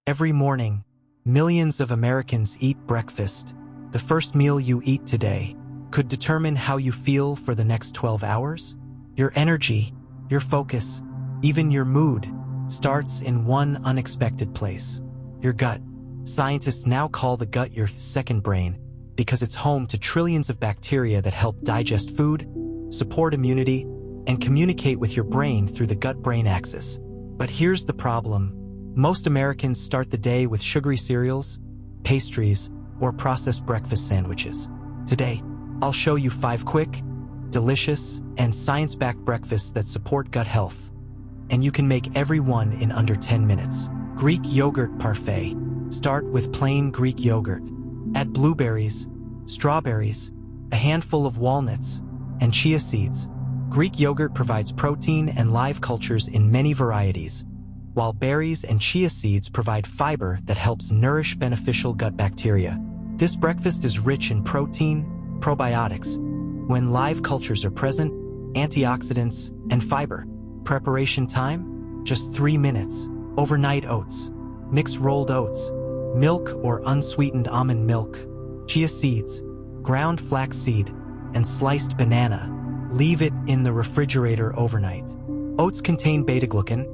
Every morning, millions of Americans eat breakfast. The first meal you eat today could determine how you feel for the next 12 hours. Your energy, your focus, even your mood starts in one unexpected place: your gut. Scientists now call the gut your second brain because it's home to trillions of bacteria that help digest food, support immunity, and communicate with your brain through the gut-brain axis. But here's the problem. Most Americans start the day with sugary cereals, pastries, or processed breakfast sandwiches. Today, I'll show you 5 quick, delicious, and science-backed breakfasts that support gut health. And you can make every one in under 10 minutes. Greek yogurt parfait. Start with plain Greek yogurt. Add blueberries, strawberries, a handful of walnuts, and chia seeds. Greek yogurt provides protein and live cultures in many varieties, while berries and chia seeds provide fiber that helps nourish beneficial gut bacteria. This breakfast is rich in protein, probiotics, when live cultures are present, antioxidants, and fiber. Preparation time? Just 3 minutes. Overnight oats. Mix rolled oats, milk or unsweetened almond milk, chia seeds, ground flaxseed, and sliced banana. Leave it in the refrigerator overnight. Oats contain beta-glucan,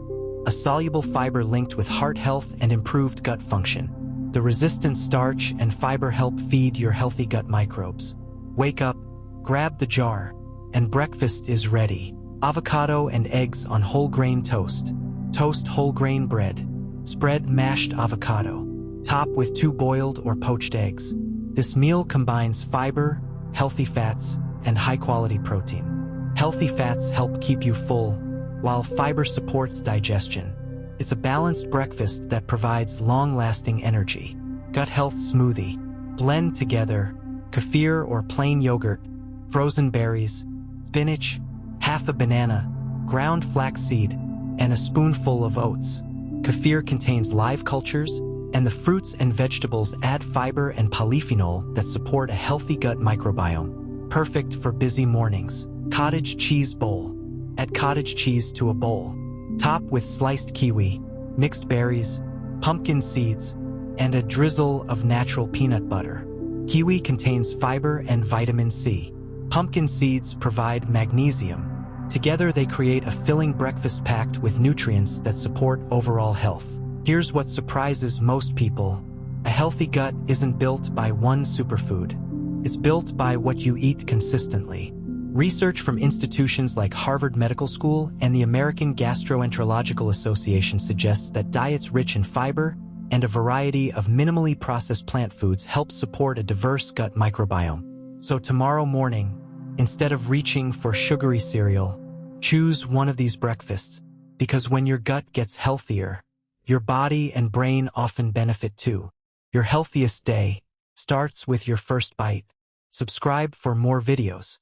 a soluble fiber linked with heart health and improved gut function. The resistant starch and fiber help feed your healthy gut microbes. Wake up, grab the jar, and breakfast is ready. Avocado and eggs on whole grain toast. Toast whole grain bread. Spread mashed avocado. Top with 2 boiled or poached eggs. This meal combines fiber, healthy fats, and high-quality protein. Healthy fats help keep you full, while fiber supports digestion. It's a balanced breakfast that provides long-lasting energy. Gut health smoothie. Blend together kefir or plain yogurt, frozen berries, spinach, half a banana, ground flaxseed, and a spoonful of oats. Kefir contains live cultures, and the fruits and vegetables add fiber and polyphenol that support a healthy gut microbiome. Perfect for busy mornings. Cottage cheese bowl. Add cottage cheese to a bowl. Top with sliced kiwi, mixed berries, pumpkin seeds, and a drizzle of natural peanut butter. Kiwi contains fiber and vitamin C. Pumpkin seeds provide magnesium. Together they create a filling breakfast packed with nutrients that support overall health. Here's what surprises most people. A healthy gut isn't built by one superfood. It's built by what you eat consistently. Research from institutions like Harvard Medical School and the American Gastroenterological Association suggests that diets rich in fiber and a variety of minimally processed plant foods help support a diverse gut microbiome. So tomorrow morning, instead of reaching for sugary cereal, choose one of these breakfasts, because when your gut gets healthier, your body and brain often benefit too. Your healthiest day starts with your first bite. Subscribe for more videos.